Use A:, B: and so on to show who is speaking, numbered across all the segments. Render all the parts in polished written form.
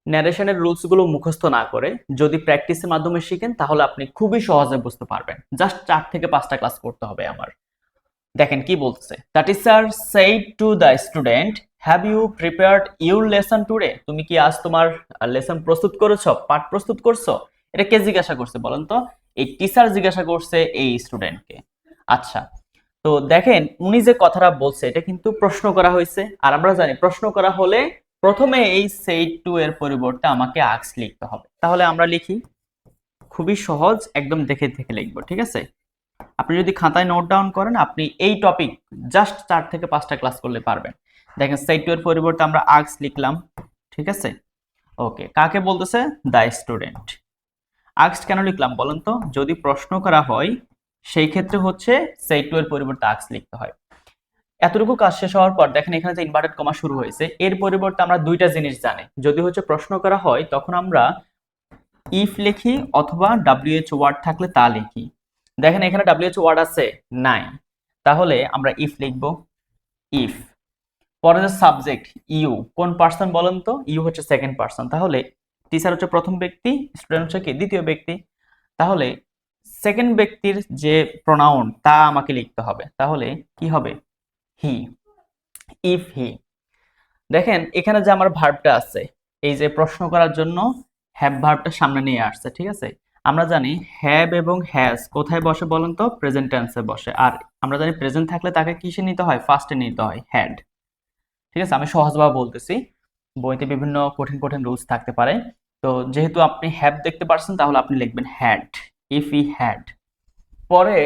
A: ন্যারেশনের rules গুলো মুখস্থ না করে যদি প্র্যাকটিসের মাধ্যমে শিখেন তাহলে আপনি খুবই সহজে বুঝতে পারবেন। জাস্ট 4 থেকে 5টা ক্লাস করতে হবে আমার। দেখেন কি বলতেছে, that is sir said to the student, have you prepared your lesson today? তুমি কি আজ তোমার লেসন প্রস্তুত করেছো, পাঠ প্রস্তুত করছো? এটা কে জিজ্ঞাসা করছে বলেন তো? এই টিচার জিজ্ঞাসা করছে এই স্টুডেন্টকে। আচ্ছা, তো দেখেন উনি যে কথাটা বলছে এটা কিন্তু প্রশ্ন করা হয়েছে, আর আমরা জানি প্রশ্ন করা হলে প্রথমে এই সেইড টু এর পরিবর্তে আমাকে আস্ক লিখতে হবে। তাহলে আমরা লিখি, খুবই সহজ, একদম দেখে দেখে লিখবো, ঠিক আছে? আপনি যদি খাতায় নোট ডাউন করেন আপনি এই টপিক জাস্ট 4 থেকে 5টা ক্লাস করলে পারবেন। দেখেন সেইড টু এর পরিবর্তে আমরা আস্ক লিখলাম, ঠিক আছে? ওকে, কাকে বলতেছে? দা স্টুডেন্ট। আস্ক কেন লিখলাম বলেন তো? যদি প্রশ্ন করা হয় সেই ক্ষেত্রে হচ্ছে সেইড টু এর পরিবর্তে আস্ক লিখতে হয়। এতটুকু কাজ শেষ হওয়ার পর দেখেন এখানে যে ইনভার্টেড কমা শুরু হয়েছে, এর পরিবর্তে আমরা দুইটা জিনিস জানি। যদি হচ্ছে প্রশ্ন করা হয় তখন আমরা ইফ লিখি অথবা ডব্লিউএইচ ওয়ার্ড থাকলে তা লিখি। দেখেন এখানে ডব্লিউএইচ ওয়ার্ড আছে নাই, তাহলে আমরা ইফ লিখব, ইফ। পরে যে সাবজেক্ট ইউ, কোন পার্সন বলেন তো? ইউ হচ্ছে সেকেন্ড পার্সন, তাহলে টিচার হচ্ছে প্রথম ব্যক্তি, স্টুডেন্ট হচ্ছে কি দ্বিতীয় ব্যক্তি। তাহলে সেকেন্ড ব্যক্তির যে প্রোনাউন তা আমাকে লিখতে হবে, তাহলে কি হবে? হি, ইফ হি। দেখেন এখানে যে আমার ভার্বটা আছে, এই যে প্রশ্ন করার জন্য হ্যাভ ভার্বটা সামনে নিয়ে আসছে, ঠিক আছে? আমরা জানি হ্যাভ এবং হ্যাজ কোথায় বসে বলেন তো? প্রেজেন্ট টেন্সে বসে। আর আমরা জানি প্রেজেন্ট থাকলে তাকে কিসে নিতে হয়? ফার্স্টে নিতে হয়, হ্যাড। ঠিক আছে, আমি সহজভাবে বলতেছি, বইতে বিভিন্ন কঠিন কঠিন রুলস থাকতে পারে। তো যেহেতু আপনি হ্যাভ দেখতে পারছেন তাহলে আপনি লিখবেন হ্যাড, ইফ ই হ্যাড। পরে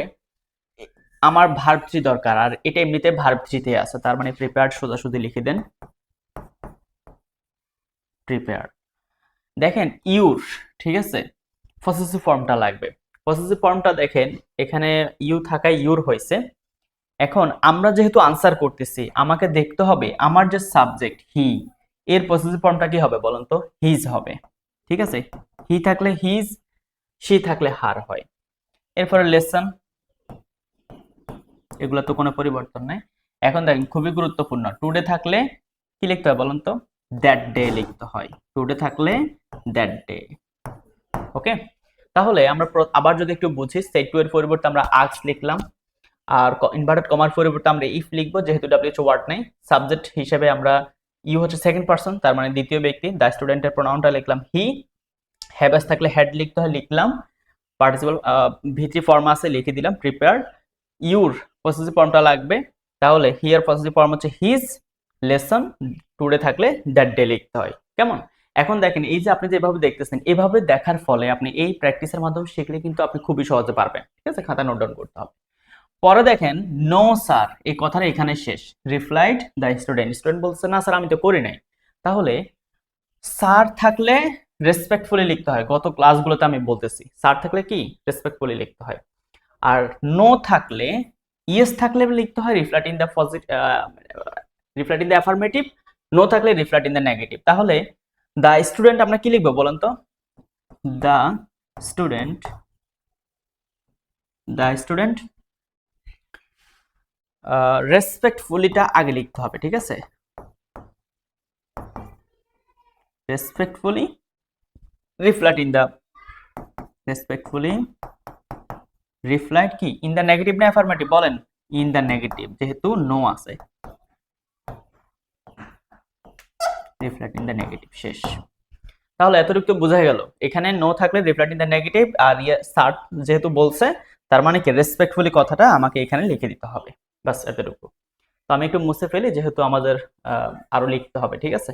A: আমার ভার্ব থ্রি দরকার, আর এটা এমনিতে ভার্ব থ্রিতে আছে, তার মানে প্রিপেয়ার্ড সোজাসুজি লিখে দেন, প্রিপেয়ার। দেখেন ইউর, ঠিক আছে, পসেসিভ ফর্মটা লাগবে। পসেসিভ ফর্মটা দেখেন এখানে ইউ থাকায় ইউর হয়েছে। এখন আমরা যেহেতু আনসার করতেছি আমাকে দেখতে হবে আমার যে সাবজেক্ট হি, এর পসেসিভ ফর্মটা কি হবে বলেন তো? হিজ হবে, ঠিক আছে? হি থাকলে হিজ, সি থাকলে হার হয়। এরপরে লেসন, এগুলো তো কোনো পরিবর্তন নাই। এখন দেখেন খুবই গুরুত্বপূর্ণ, টুডে থাকলে কি লিখতে হয় বলেন তো? দ্যাট ডে লিখতে হয়, টুডে থাকলে দ্যাট ডে। ওকে, তাহলে আমরা আবার যদি একটু বুঝি, সেট টু এর পরিবর্তে আমরা আস্ক লিখলাম, আর ইনভার্টেড কমার পরিবর্তে আমরা ইফ লিখবো, যেহেতু ডব্লিউএইচ ওয়ার্ড নেই। সাবজেক্ট হিসেবে আমরা ইউ হচ্ছে সেকেন্ড পারসন, তার মানে দ্বিতীয় ব্যক্তি, দ্য স্টুডেন্টের প্রোনাউনটা লিখলাম হি। হ্যাভ থাকলে হ্যাড লিখতে হয়, লিখলাম। পার্টিসিপল ভিত্রি ফর্ম আছে, লিখে দিলাম প্রিপেয়ার্ড। ইউর পসেসিভ ফর্মটা লাগবে, তাহলে হিয়ার পসেসিভ ফর্ম হচ্ছে হিজ, লেসন, টুডে থাকলে দ্যাট ডে লিখতে হয়। কেমন? এখন দেখেন এই যে আপনি যেভাবে দেখতেছেন, এভাবে দেখার ফলে আপনি এই প্র্যাকটিসের মাধ্যমে শিখলে কিন্তু আপনি খুবই সহজে পারবেন, ঠিক আছে? খাতা নোট ডাউন করতে হবে। পরে দেখেন নো স্যার, এই কথাটা এখানে শেষ। রিপ্লাইড দ্য স্টুডেন্ট, স্টুডেন্ট বলছে না স্যার আমি তো করি নাই। তাহলে স্যার থাকলে রেসপেক্টফুলি লিখতে হয়, গত ক্লাসগুলোতে আমি বলতেছি স্যার থাকলে কি রেসপেক্টফুলি লিখতে হয়। আর নো থাকলে, ইয়েস থাকলে লিখতে হয় reflect in the positive, reflect in the affirmative. No থাকলে রিফ্লেক্ট ইন দ্য নেগেটিভ। তাহলে দ্য স্টুডেন্ট আমরা কি লিখবো বলেন তো? দ্য স্টুডেন্ট, দ্য স্টুডেন্ট রেসপেক্টফুলিটা আগে লিখতে হবে, ঠিক আছে? Respectfully, reflect in the, respectfully reflect কি ইন দ্য নেগেটিভ না অ্যাফার্মেটিভ বলেন? ইন দ্য নেগেটিভ, যেহেতু নো আছে, রিফ্লেক্ট ইন দ্য নেগেটিভ। শেষ। তাহলে এতটুকু বোঝা গেল, এখানে নো থাকলে reflect in the negative, R sir যেহেতু বলছে তার মানে কি রেসপেক্টফুলি কথাটা আমাকে এখানে লিখে দিতে হবে, বাস এতটুকু। তো আমি একটু মুছে ফেলি যেহেতু আমাদের আরো লিখতে হবে, ঠিক আছে?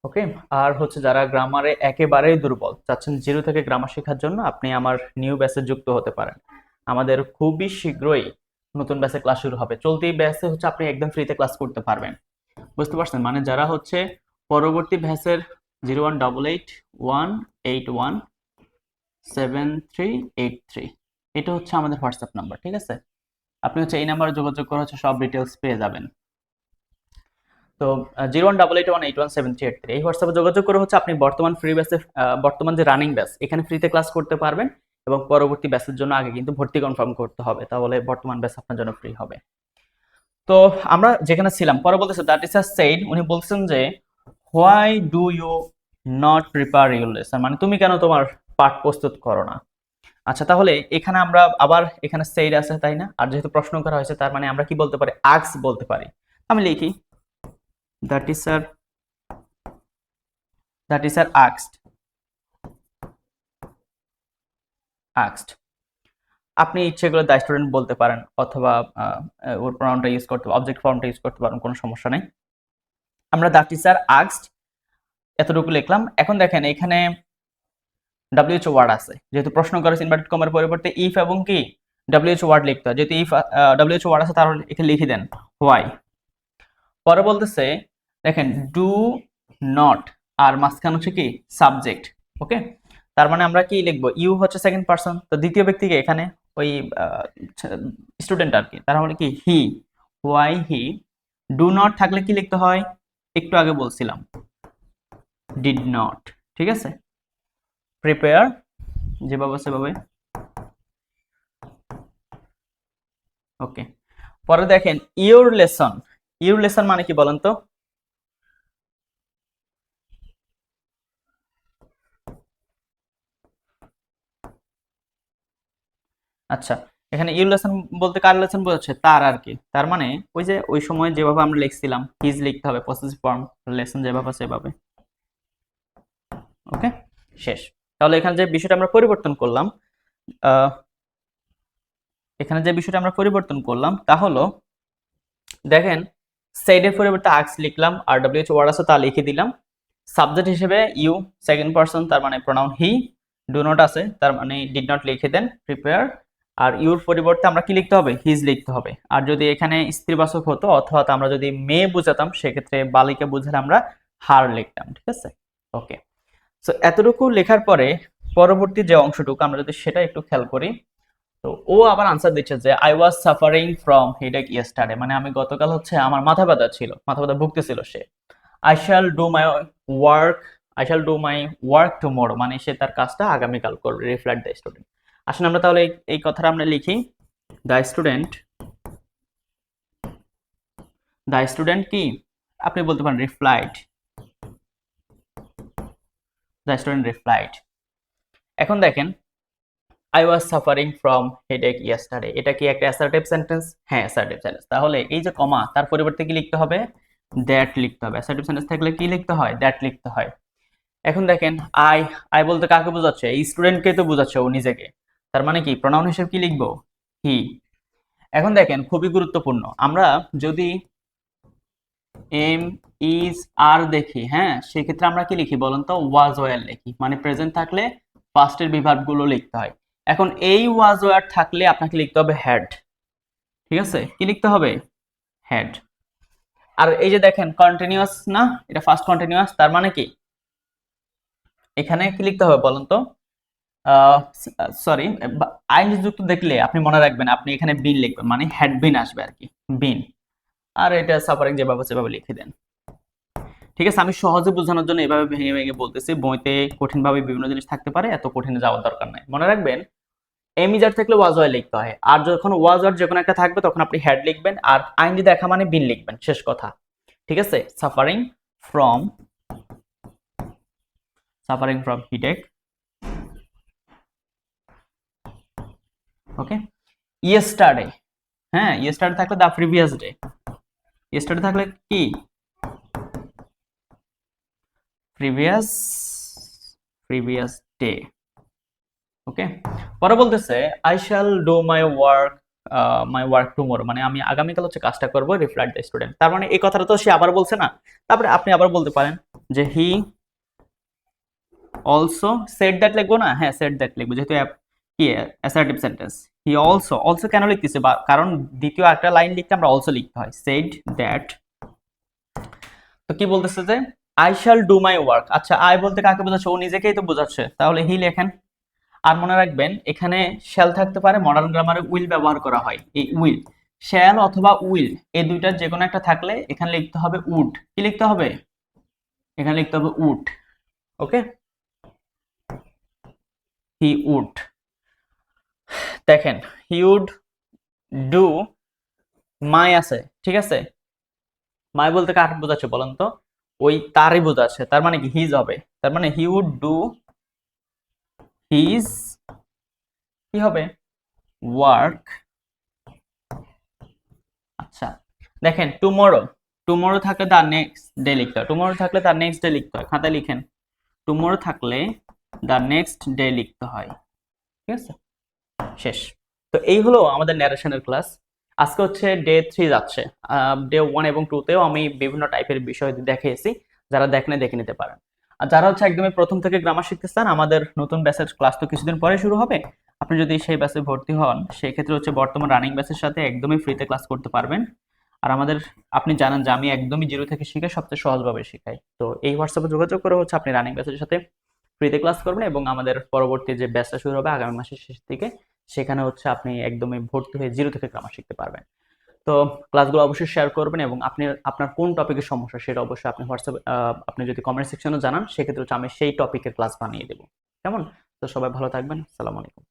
A: ওকে, আর হচ্ছে যারা গ্রামারে একেবারেই দুর্বল, চাচ্ছেন জিরো থেকে গ্রামার শেখার জন্য, আপনি আমার নিউ ব্যাচে যুক্ত হতে পারেন। আমাদের খুবই শীঘ্রই নতুন ব্যাচে ক্লাস শুরু হবে। চলতি ব্যাচে হচ্ছে আপনি একদম ফ্রিতে ক্লাস করতে পারবেন, বুঝতে পারছেন? মানে যারা হচ্ছে পরবর্তী ব্যাচের 0188181738 এটা হচ্ছে আমাদের হোয়াটসঅ্যাপ নাম্বার, ঠিক আছে? আপনি হচ্ছে এই নাম্বারে যোগাযোগ করে হচ্ছে সব ডিটেলস পেয়ে যাবেন। তো 0188181738 এই হোয়াটসঅ্যাপে যোগাযোগ করে হচ্ছে আপনি বর্তমান ফ্রি ব্যাচে, বর্তমান যে রানিং ব্যাচ এখানে ফ্রিতে ক্লাস করতে পারবেন, এবং পরবর্তী ব্যাচের জন্য আগে কিন্তু ভর্তি কনফার্ম করতে হবে, তাহলে বর্তমান ব্যাচ আপনার জন্য ফ্রি হবে। তো আমরা যেখানে ছিলাম, পরে বলতেছে দ্যাট ইজ আ সেইড, উনি বলছেন যে why do you not prepare your lesson, মানে তুমি কেন তোমার পাঠ প্রস্তুত করো না। আচ্ছা, তাহলে এখানে আমরা আবার এখানে সেইড আছে তাই না, আর যেহেতু প্রশ্ন করা হয়েছে তার মানে আমরা কি বলতে পারি, আস্ক বলতে পারি। আমি লিখি দ্য টিচার আস্কড। আপনি ইচ্ছে করে দ্য স্টুডেন্ট বলতে পারেন, অথবা ওর প্রনাউনটা ইউজ করতে, অবজেক্ট ফর্মটা ইউজ করতে পারেন, কোনো সমস্যা নেই। আমরা দ্য টিচার আস্কড এতটুকু লিখলাম। এখন দেখেন এখানে ডব্লিউএইচ ওয়ার্ড আছে, যেহেতু প্রশ্ন করেছে ইনভার্টেড কমার পরিবর্তে ইফ এবং কি ডব্লিউএইচ ওয়ার্ড লিখতে হয়, যেহেতু ইফ ডব্লিউএইচ ওয়ার্ড আছে তাহলে এখানে লিখে দেন হোয়াই। পরে বলতেছে দেখেন ডু নট, আর মাঝখানে হচ্ছে কি সাবজেক্ট। ওকে, তার মানে আমরা কি লিখবো, ইউ হচ্ছে সেকেন্ড পারসন, তো দ্বিতীয় ব্যক্তিকে এখানে ওই স্টুডেন্ট আর কি, তার মানে কি হি, হোয়াই হি। ডু নট থাকলে কি লিখতে হয়, একটু আগে বলছিলাম ডিড নট। ঠিক আছে, প্রিপেয়ার যেভাবে সেভাবে। ওকে, পরে দেখেন ইউর লেসন। ইউর লেসন মানে কি বলেন তো, আচ্ছা এখানে ইউর লেসন বলতে কার লেসন বোঝাচ্ছে, তার আর কি। তার মানে ওই যে ওই সময় যেভাবে আমরা লিখছিলাম হিজ লিখতে হবে, পসেসিভ ফর্ম, লেসন যেভাবে সেভাবে। ওকে, শেষ। তাহলে এখানে যে বিষয়টা আমরা পরিবর্তন করলাম, এখানে যে বিষয়টা আমরা পরিবর্তন করলাম তা হলো দেখেন সাইডের পরিবর্তে আস্ক লিখলাম, আর ডব্লিউএইচ ওয়ার্ড আছে তা লিখে দিলাম। সাবজেক্ট হিসেবে ইউ সেকেন্ড পারসন, তার মানে প্রোনাউন হি। ডু নট আছে তার মানে ডিড নট লিখে দেন প্রিপেয়ার। আর ইউর পরিবর্তে আমরা কি লিখতে হবে, হিজ লিখতে হবে। আর যদি এখানে স্ত্রীবাচক হতো অর্থাৎ আমরা যদি মেয়ে বুঝাতাম সেক্ষেত্রে বালিকা বুঝালে আমরা হার লিখতাম। ঠিক আছে, ওকে। সো এতটুকু লেখার পরে পরবর্তী যে অংশটুকু আমরা যদি সেটা একটু খেয়াল করি, তো ও আবার আনসার দিচ্ছে যে I was suffering from headache yesterday, মানে আমি গতকাল হচ্ছে আমার মাথা ব্যথা ছিল, মাথা ব্যথা ভুগতেছিল সে। I shall do my work, I shall do my work tomorrow, মানে সে তার কাজটা আগামীকাল করবে, রিফ্লেক্ট দ্য স্টুডেন্ট। আসুন আমরা তাহলে এই কথাটা আমরা লিখি, দ্য স্টুডেন্ট কি আপনি বলতে পারেন রিপ্লাইড, দ্য স্টুডেন্ট রিপ্লাইড। এখন দেখেন I was suffering from headache yesterday, এটা কি একটা অ্যাসার্টিভ সেন্টেন্স? হ্যাঁ, অ্যাসার্টিভ সেন্টেন্স। তাহলে এই যে কমা তার পরিবর্তে কি লিখতে হবে, দ্যাট লিখতে হবে। অ্যাসার্টিভ সেন্টেন্স থাকলে কি লিখতে হয়, দ্যাট লিখতে হয়। এখন দেখেন আই বলতে কাকে বোঝাচ্ছে, এই স্টুডেন্টকে তো বোঝাচ্ছে ও নিজেকে, তার মানে কি প্রোনাউন হিসেবে কি লিখবো, হি। এখন দেখেন খুবই গুরুত্বপূর্ণ, আমরা যদি এম ইজ আর দেখি, হ্যাঁ সেক্ষেত্রে আমরা কি লিখি বলুন তো, ওয়াজ ওয়ার লিখি, মানে প্রেজেন্ট থাকলে পাস্টের বিভাগ গুলো লিখতে হয়। এখন এই ওয়াজ ওয়ার থাকলে আপনাকে লিখতে হবে হ্যাড। ঠিক আছে, কি লিখতে হবে, হ্যাড। আর এই যে দেখেন কন্টিনিউয়াস না, এটা ফার্স্ট কন্টিনিউয়াস, তার মানে কি এখানে কি লিখতে হবে বলুন তো, সরি, আইনজি যুক্ত দেখলে আপনি মনে রাখবেন আপনি এখানে বিন লিখবেন, মানে হ্যাড বিন আসবে আর কি, বিন। আর এটা সাফারিং যেভাবে সেভাবে লিখে দেন। ঠিক আছে, আমি সহজে বোঝানোর জন্য এভাবে ভেঙে ভেঙে বলতেছি, বইতে কঠিন ভাবে বিভিন্ন জিনিস থাকতে পারে, এত কঠিনে যাওয়ার দরকার নাই। মনে রাখবেন এমিজার থাকলে ওয়াজ ওয়াই লিখতে হয়, আর যখন ওয়াজ ওয়ার যে কোনো একটা থাকবে তখন আপনি হ্যাড লিখবেন, আর আইনজি দেখা মানে বিন লিখবেন, শেষ কথা। ঠিক আছে, from suffering from headache. Okay, yesterday, হ্যাঁ ইয়েস্টারডে থাকলে দা প্রিভিয়াস ডে, ইয়েস্টারডে থাকলে কি প্রিভিয়াস প্রিভিয়াস ডে। ওকে, পরে বলতেছে I shall do my work tomorrow, মানে আমি আগামীকাল হচ্ছে কাজটা করবো, রিফ্লেক্ট দ্য স্টুডেন্ট। তার মানে এই কথাটা তো সে আবার বলছে না, তারপরে আপনি আবার বলতে পারেন যে হি অলসো সেড দ্যাট লিখবো না, হ্যাঁ সেড দ্যাট লিখবো, যেহেতু কি অ্যাসার্টিভ সেন্টেন্স। হি অলসো কেন লিখতেছে, কারণ দ্বিতীয় একটা লাইন লিখতে আমরা অলসো লিখতে হয়, সেড দ্যাট। তো কি বলতেছে যে I shall do my work, আচ্ছা আই বলতে কাকে বোঝাচ্ছে, ও নিজেকেই তো বোঝাচ্ছে, তাহলে হি লেখেন। আর মনে রাখবেন এখানে শ্যাল থাকতে পারে, মডার্ন গ্রামারে উইল ব্যবহার করা হয়, এই উইল, শ্যাল অথবা উইল এই দুইটার যে কোনো একটা থাকলে এখানে লিখতে হবে উড। কি লিখতে হবে, এখানে লিখতে হবে উড। Okay, he would. দেখেন হি উড ডু মাই আছে, ঠিক আছে, মাই বলতে কাকে বোঝাচ্ছে বলেন তো, ওই তারই বোঝাচ্ছে, তার মানে কি হিজ হবে, তার মানে হি উড ডু হিজ, কি হবে, ওয়ার্ক। আচ্ছা দেখেন টুমরো, টুমরো থাকলে তার নেক্সট ডে লিখতে হয়, টুমরো থাকলে তার নেক্সট ডে লিখতে হয়, খাতায় লিখেন টুমরো থাকলে দ্য নেক্সট ডে লিখতে হয়। ঠিক আছে, শেষ। তো এই হলো আমাদের ন্যারেশনের ক্লাস। আজকে হচ্ছে ডে 3 যাচ্ছে। ডে 1 এবং 2 তেও আমি বিভিন্ন টাইপের বিষয় দেখিয়েছি, যারা দেখেন দেখে নিতে পারেন। আর যারা হচ্ছে একদমই প্রথম থেকে গ্রামার শিখতে চান, আমাদের নতুন ব্যাচের ক্লাস তো কিছুদিন পরে শুরু হবে। আপনি যদি সেই ব্যাচে ভর্তি হন, সেক্ষেত্রে হচ্ছে বর্তমান রানিং ব্যাচের সাথে একদমই ফ্রিতে ক্লাস করতে পারবেন। আর আমাদের, আপনি জানেন যে আমি একদমই জিরো থেকে শিখে সবচেয়ে সহজভাবে শেখাই। তো এই হোয়াটসঅ্যাপে যোগাযোগ করে হচ্ছে আপনি রানিং ব্যাচের সাথে ফ্রিতে ক্লাস করবেন, এবং আমাদের পরবর্তী যে ব্যাচটা শুরু হবে আগামী মাসের শেষ থেকে, সেখানে হচ্ছে আপনি একদমই ভর্তি হয়ে জিরো থেকে গ্রামার শিখতে পারবেন। তো ক্লাসগুলো অবশ্যই শেয়ার করবেন, এবং আপনি আপনার কোন টপিকের সমস্যা সেটা অবশ্যই আপনি হোয়াটসঅ্যাপ, আপনি যদি কমেন্ট সেকশনে জানান, সেক্ষেত্রে হচ্ছে আমি সেই টপিকের ক্লাস বানিয়ে দেবো। কেমন? তো সবাই ভালো থাকবেন, আসসালামু আলাইকুম।